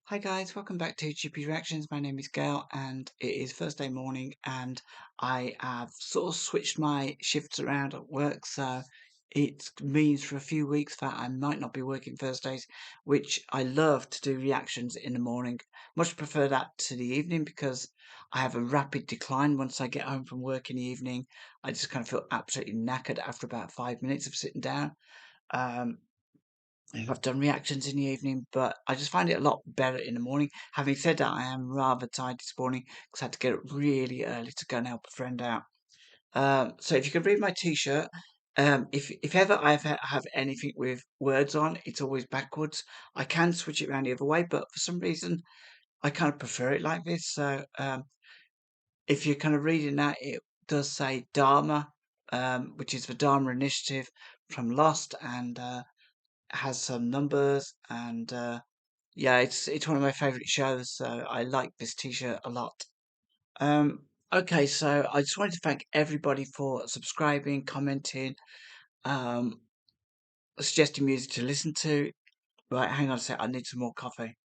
Hi guys, welcome back to GP Reactions. My name is Gail and it is Thursday morning and I have sort of switched my shifts around at work, so it means for a few weeks that I might not be working Thursdays, which I love to do reactions in the morning. Much prefer that to the evening because I have a rapid decline once I get home from work in the evening. I just kind of feel absolutely knackered after about 5 minutes of sitting down. Um, I've done reactions in the evening, but I just find it a lot better in the morning. Having said that, I am rather tired this morning because I had to get up really early to go and help a friend out. So if you can read my t-shirt, if ever have anything with words on, it's always backwards. I can switch it around the other way, but for some reason, I kind of prefer it like this. So if you're kind of reading that, it does say Dharma, which is the Dharma Initiative from Lost, and has some numbers and yeah, it's one of my favorite shows, so I like this t-shirt a lot. Okay, so I just wanted to thank everybody for subscribing, commenting, um, suggesting music to listen to. Right, hang on a sec, I need some more coffee.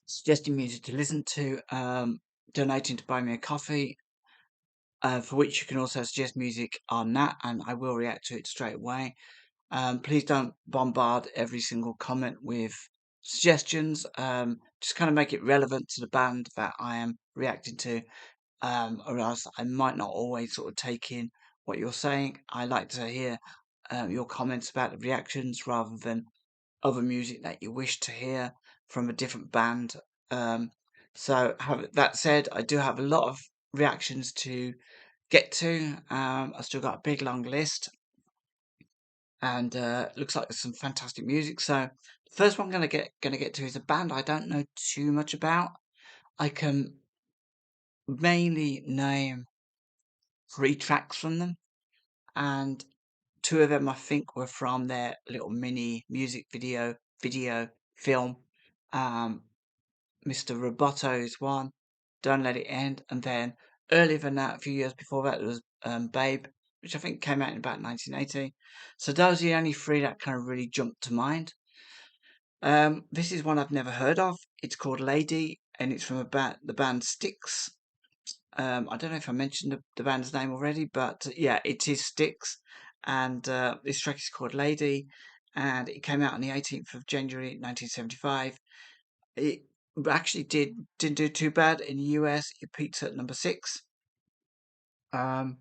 Suggesting music to listen to, donating to buy me a coffee, for which you can also suggest music on that, and I will react to it straight away. Please don't bombard every single comment with suggestions. Just kind of make it relevant to the band that I am reacting to, or else I might not always sort of take in what you're saying. I like to hear your comments about the reactions rather than other music that you wish to hear from a different band. Um, that said, I do have a lot of reactions to get to. I've still got a big long list and looks like there's some fantastic music. So the first one I'm gonna get to is a band I don't know too much about. I can mainly name 3 tracks from them, and 2 of them I think were from their little mini music video film. Um, Mr. Roboto is one, Don't Let It End, and then earlier than that, a few years before that, there was Babe, which I think came out in about 1980. So those are the only 3 that kind of really jumped to mind. This is one I've never heard of. It's called Lady, and it's from the band Styx. I don't know if I mentioned the band's name already, but yeah, it is Styx. And this track is called Lady, and it came out on the 18th of January 1975. It actually didn't do too bad in the US. It peaked at number 6. Um,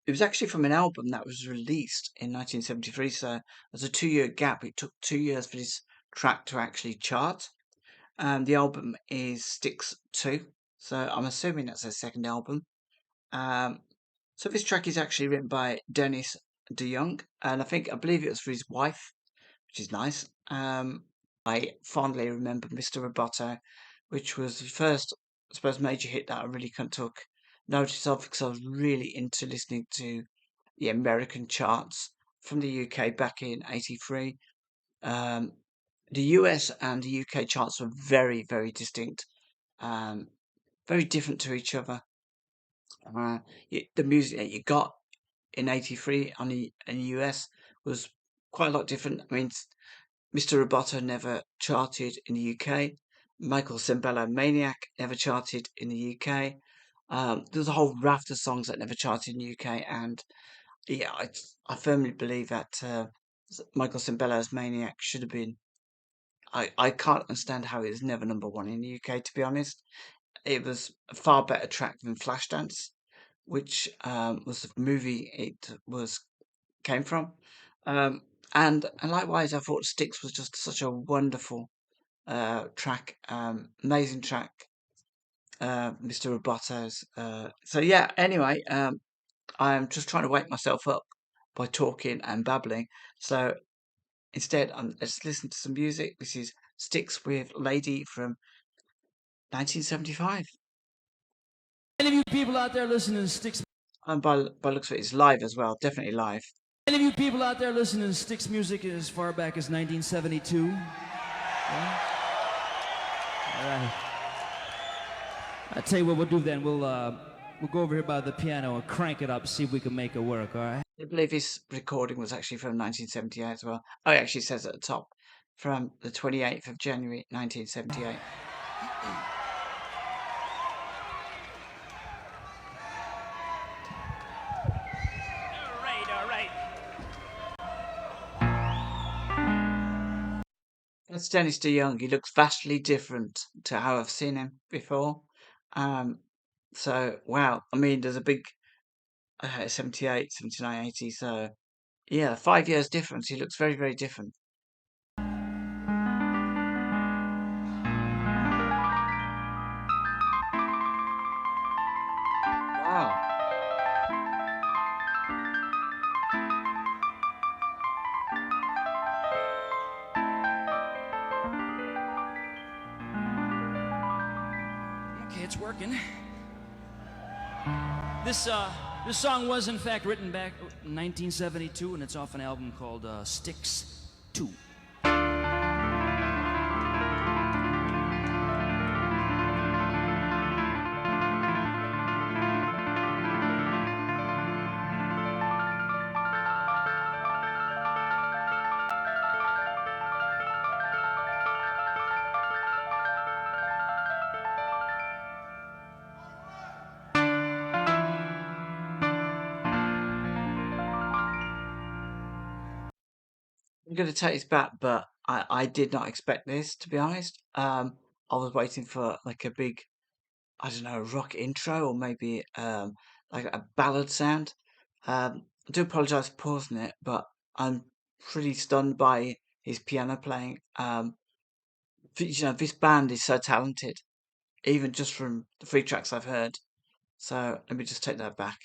it was actually from an album that was released in 1973, so there's a 2-year gap. It took 2 years for this track to actually chart. The album is Styx 2, so I'm assuming that's their second album. Um, so this track is actually written by Dennis DeYoung, and I believe it was for his wife, which is nice. I fondly remember Mr. Roboto, which was the first, I suppose, major hit that I really kind of took notice of because I was really into listening to the American charts from the UK back in '83. Um, the US and the UK charts were very, very distinct, um, very different to each other. Uh, the music that you got in '83 in the US was quite a lot different. I mean, Mr. Roboto never charted in the UK. Michael Sembello Maniac never charted in the UK. There's a whole raft of songs that never charted in the UK, and yeah, I firmly believe that Michael Sembello's Maniac should have been. I can't understand how it was never number 1 in the UK, to be honest. It was a far better track than Flashdance, which was the movie it was came from. Um, and likewise, I thought Styx was just such a wonderful track, amazing track, Mr. Roboto's. So yeah, anyway, I'm just trying to wake myself up by talking and babbling. So instead, let's listen to some music. This is Styx with Lady from 1975. Any of you people out there listening to Styx? And by looks of it, it's live as well, definitely live. Any of you people out there listening to Styx music as far back as 1972? Yeah? All right. I tell you what we'll do then. We'll go over here by the piano and crank it up, see if we can make it work. All right. I believe this recording was actually from 1978 as well. Oh, it actually says at the top, from the 28th of January 1978. All right. That's Dennis DeYoung. He looks vastly different to how I've seen him before. Um, so, wow. I mean, there's a big 78, 79, 80. So, yeah, 5 years difference. He looks very, very different. Wow. Okay, it's working. This song was in fact written back in 1972, and it's off an album called Styx 2. I'm going to take this back, but I did not expect this, to be honest. I was waiting for like a big, I don't know, rock intro or maybe like a ballad sound. I do apologise for pausing it, but I'm pretty stunned by his piano playing. This band is so talented, even just from the three tracks I've heard. So let me just take that back.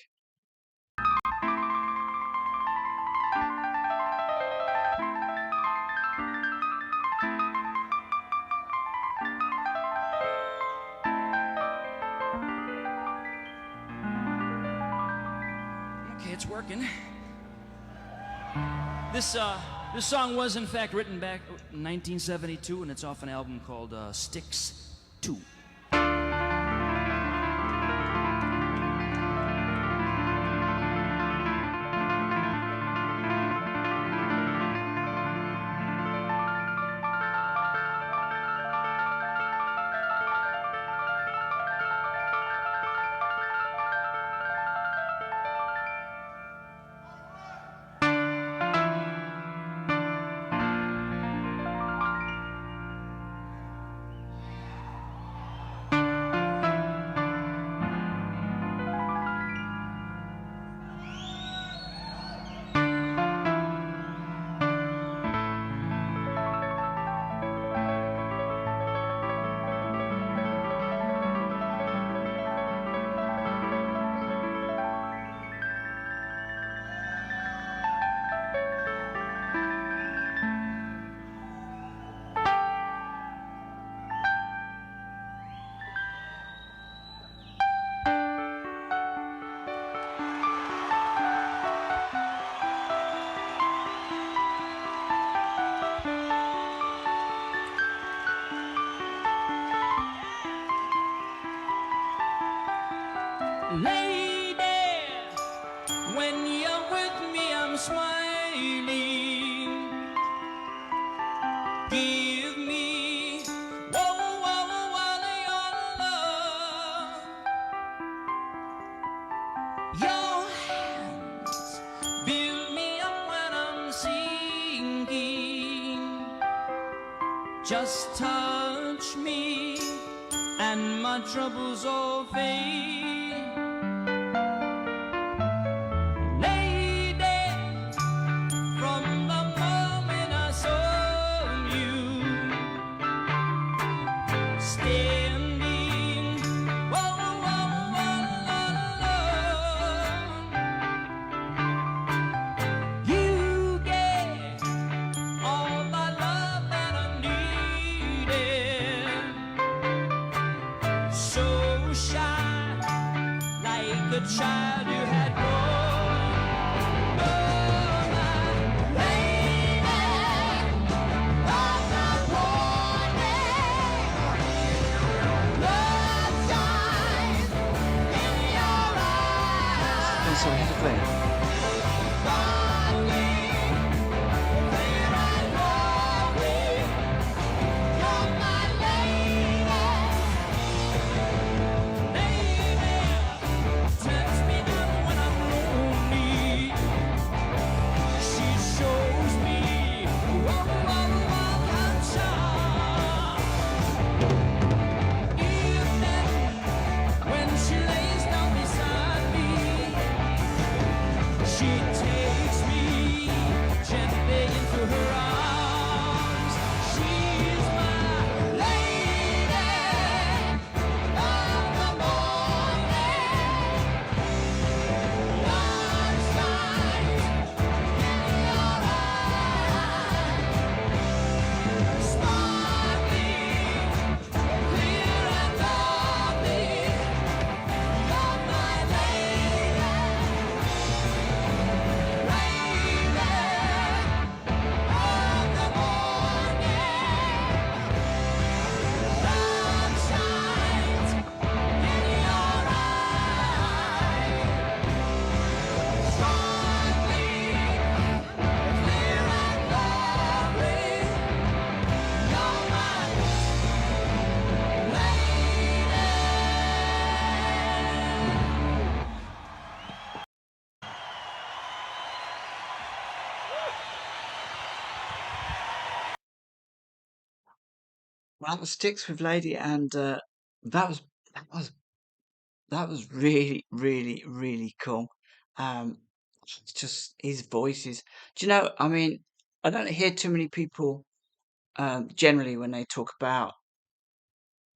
Okay, it's working. This song was in fact written back in 1972, and it's off an album called Styx 2. Lady, when you're with me, I'm smiling. Give me, whoa, whoa, whoa, your love. Your hands build me up when I'm sinking. Just touch me, and my troubles all fade. Child you had grown. Oh, my lady, from the morning, love shines in your eyes. And so here's the thing. Well, that was Sticks with Lady, and that was that was that was really, really, really cool. Um, it's just his voices. Do you know? I mean, I don't hear too many people generally when they talk about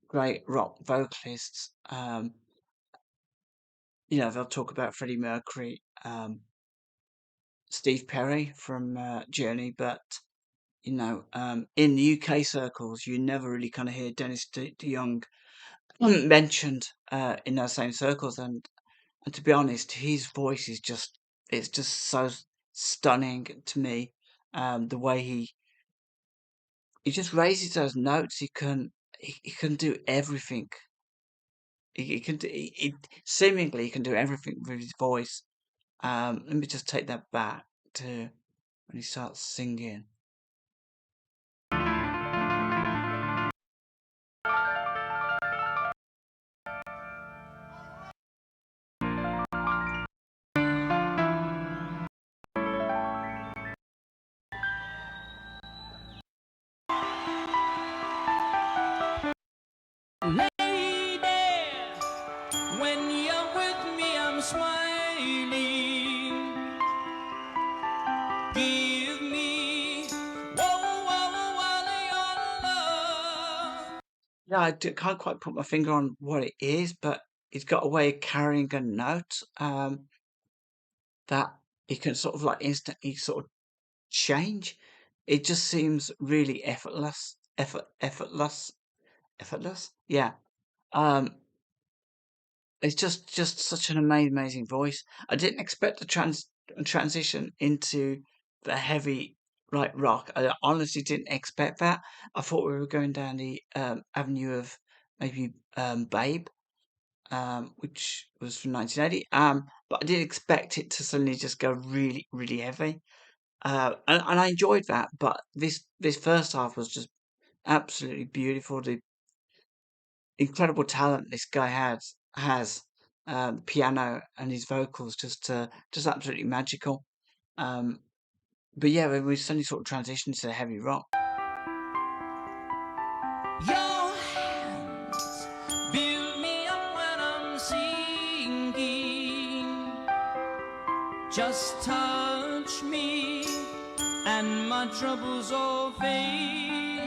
great rock vocalists. They'll talk about Freddie Mercury, Steve Perry from Journey, but in the UK circles, you never really kind of hear Dennis DeYoung mentioned in those same circles. And to be honest, his voice is it's just so stunning to me. The way he just raises those notes. He can do everything. He can do seemingly he can do everything with his voice. Let me just take that back to when he starts singing. Lady, when you're with me, I'm smiling. Give me, whoa, whoa, whoa, your love. Yeah, can't quite put my finger on what it is, but he's got a way of carrying a note that he can sort of like instantly sort of change. It just seems really effortless. Yeah. Um, it's just such an amazing voice. I didn't expect the transition into the heavy like rock. I honestly didn't expect that. I thought we were going down the avenue of maybe Babe, which was from 1980. But I didn't expect it to suddenly just go really, really heavy. And I enjoyed that. But this first half was just absolutely beautiful. The incredible talent this guy has the piano and his vocals just absolutely magical. Um, but yeah, when we suddenly sort of transitioned to the heavy rock. Your hands build me up when I'm sinking. Just touch me and my troubles all fade.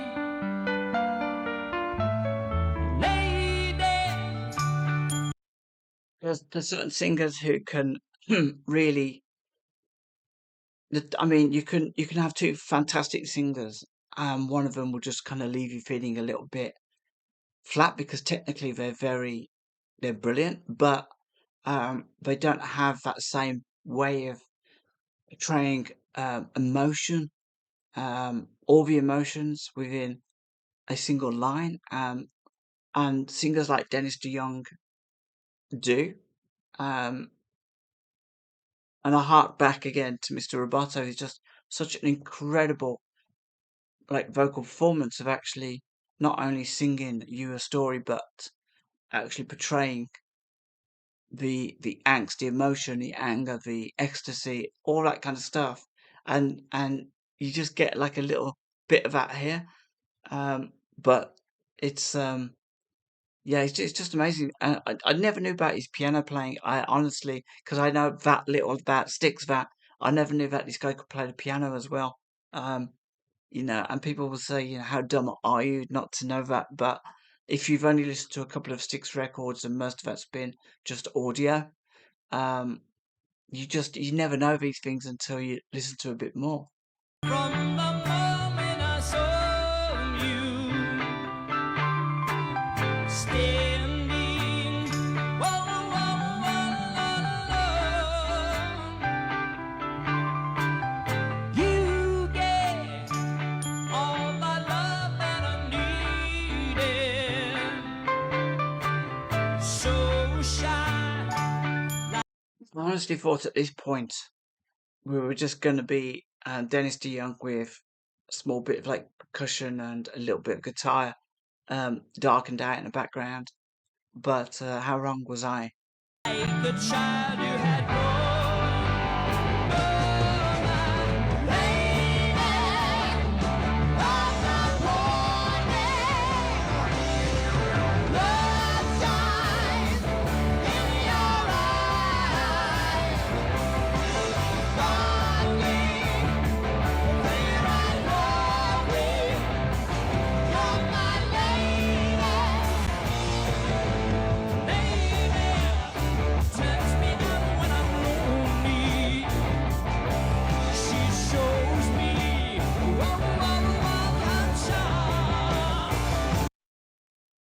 Lady, There's certain singers who can really. I mean, you can have two fantastic singers, and one of them will just kind of leave you feeling a little bit flat because technically they're brilliant, but they don't have that same way of portraying emotion, all the emotions within a single line. And singers like Dennis DeYoung do. Um, and I hark back again to Mr. Roboto, who's just such an incredible like vocal performance of actually not only singing you a story, but actually portraying the angst, the emotion, the anger, the ecstasy, all that kind of stuff. And you just get like a little bit of that here. But it's yeah, it's just amazing. I never knew about his piano playing. I honestly, because I know that little about Sticks that I never knew that this guy could play the piano as well. Um, and people will say, how dumb are you not to know that? But if you've only listened to a couple of Sticks records and most of that's been just audio, um, you never know these things until you listen to a bit more. from the moment I saw you standing, whoa, whoa, whoa, you gave all the love that I needed. So shy. I honestly thought at this point we were just going to be Dennis DeYoung with a small bit of like percussion and a little bit of guitar darkened out in the background. But how wrong was I? Like a child you had grown. Oh, my lady, of the morning.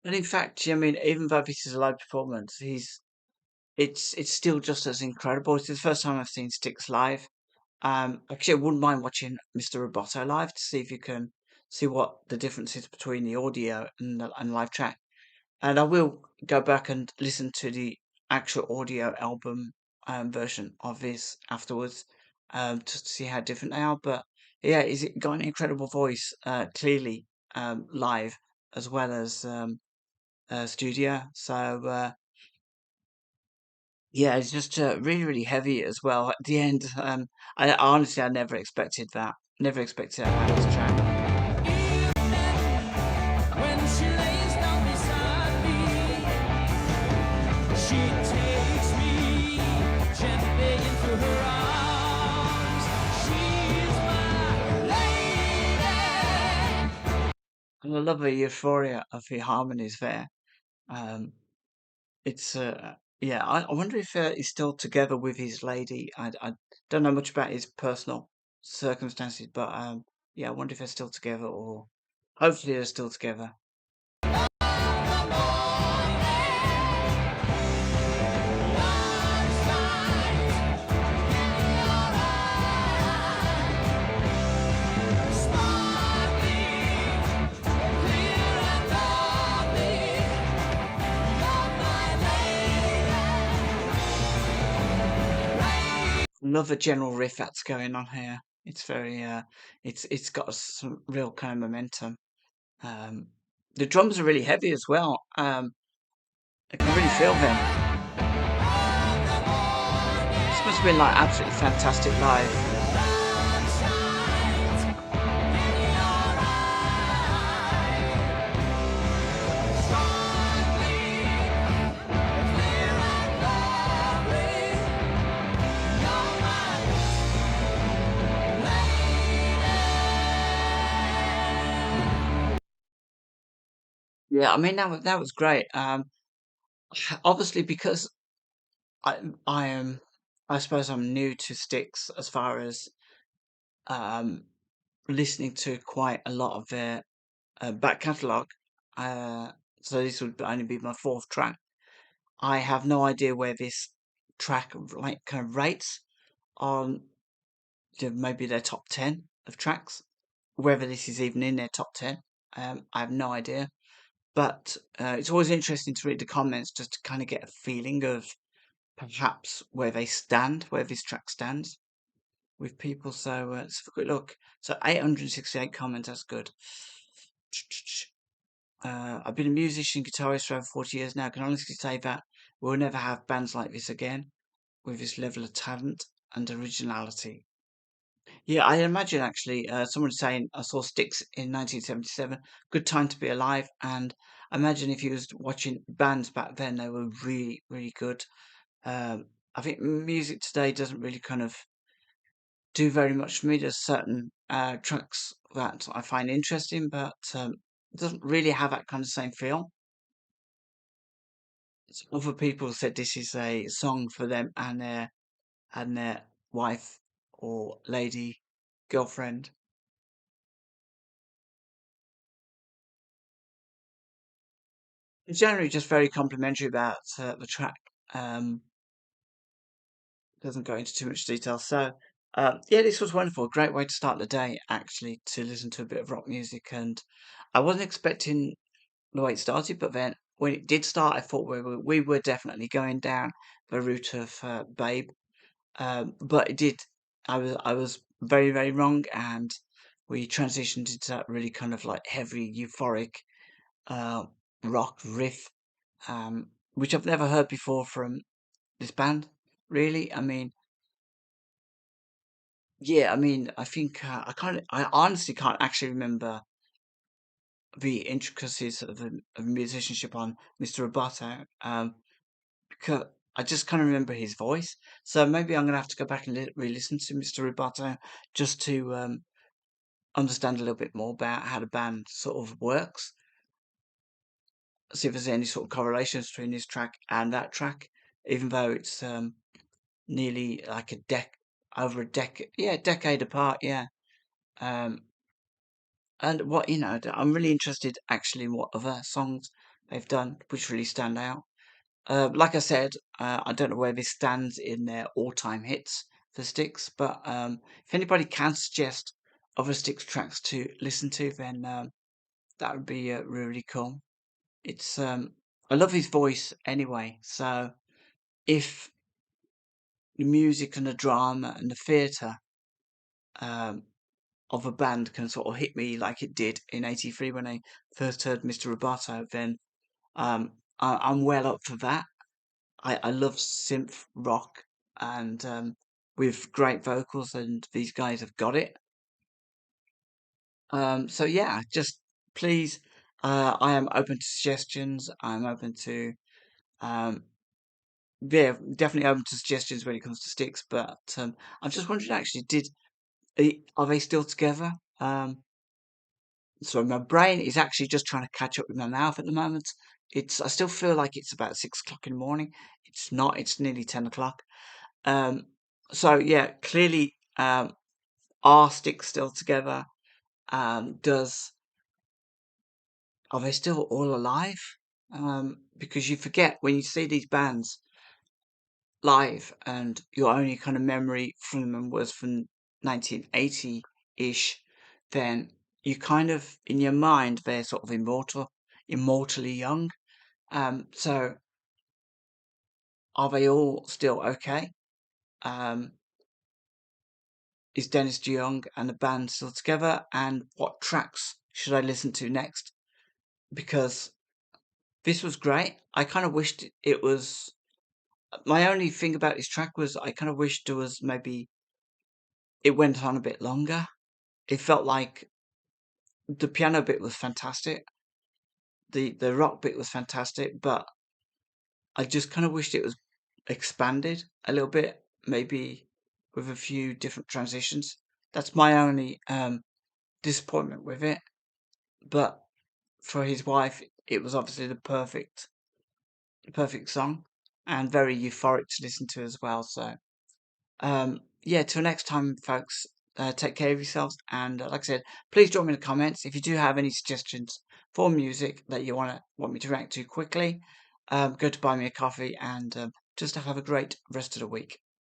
And in fact, I mean, even though this is a live performance, it's still just as incredible. It's the first time I've seen Styx live. Actually, I wouldn't mind watching Mr. Roboto live to see if you can see what the difference is between the audio and the live track. And I will go back and listen to the actual audio album version of this afterwards, just to see how different they are. But yeah, is it got an incredible voice, clearly live as well as studio. So yeah, it's just really really heavy as well at the end. I honestly I never expected that. Never expected that about this track. When she lays down beside me, she takes me gently into her arms. She's my lady. And I love the euphoria of the harmonies there. Um, It's yeah. I wonder if he's still together with his lady. I don't know much about his personal circumstances, but yeah. I wonder if they're still together, or hopefully they're still together. Love the general riff that's going on here. It's very it's got some real kind of momentum. Um, the drums are really heavy as well. I can really feel them. This must have been like absolutely fantastic live. Yeah, I mean that was great. Obviously because I am I suppose I'm new to Styx as far as um listening to quite a lot of their back catalogue. Uh, so this would only be my fourth track. I have no idea where this track like kind of rates on maybe their top 10 of tracks, whether this is even in their top 10. I have no idea. But it's always interesting to read the comments just to kind of get a feeling of perhaps where they stand, where this track stands with people. So let's have a quick look. So 868 comments, that's good. I've been a musician, guitarist for over 40 years now. I can honestly say that we'll never have bands like this again with this level of talent and originality. Yeah, I imagine actually someone saying I saw Styx in 1977. Good time to be alive. And I imagine if you was watching bands back then, they were really, really good. I think music today doesn't really kind of do very much for me. There's certain tracks that I find interesting, but it doesn't really have that kind of same feel. Other people said this is a song for them and their wife or lady, girlfriend. It's generally just very complimentary about the track. Um, doesn't go into too much detail. So yeah, this was wonderful. Great way to start the day, actually, to listen to a bit of rock music. And I wasn't expecting the way it started, but then when it did start, I thought we were definitely going down the route of Babe. But it did. I was very very wrong, and we transitioned into that really kind of like heavy euphoric uh, rock riff, which I've never heard before from this band. Really, I mean, yeah, I mean, I think I honestly can't actually remember the intricacies of musicianship on Mr. Roboto, because I just kind of remember his voice. So maybe I'm gonna have to go back and re-listen to Mr. Roboto just to understand a little bit more about how the band sort of works. See if there's any sort of correlations between this track and that track, even though it's nearly like over a decade, yeah, decade apart, yeah. Um, and what I'm really interested actually in what other songs they've done which really stand out. Like I said, I don't know where this stands in their all-time hits for Styx, but if anybody can suggest other Styx tracks to listen to, then that would be really cool. It's I love his voice anyway, so if the music and the drama and the theatre um, of a band can sort of hit me like it did in '83 when I first heard Mr. Roboto, then I'm well up for that. I love synth rock and with great vocals, and these guys have got it. So yeah, just please, I am open to suggestions. I'm open to um, yeah, definitely open to suggestions when it comes to Sticks. But I'm just wondering, actually, are they still together? So my brain is actually just trying to catch up with my mouth at the moment. I still feel like it's about 6 o'clock in the morning. It's not. It's nearly 10 o'clock. Um, so yeah, clearly, are Sticks still together? Does Are they still all alive? Because you forget when you see these bands live, and your only kind of memory from them was from 1980-ish, then you kind of, in your mind, they're sort of immortally young. So are they all still okay? Um, is Dennis DeYoung and the band still together? And what tracks should I listen to next? Because this was great. I kind of wished it was. My only thing about this track was I kind of wished there was maybe it went on a bit longer. It felt like the piano bit was fantastic. The rock bit was fantastic, but I just kind of wished it was expanded a little bit, maybe with a few different transitions. That's my only disappointment with it. But for his wife, it was obviously the perfect song, and very euphoric to listen to as well. So yeah, till next time, folks. Take care of yourselves, and like I said, please drop me in the comments if you do have any suggestions for music that you want me to react to quickly. Go to buy me a coffee, and just have a great rest of the week.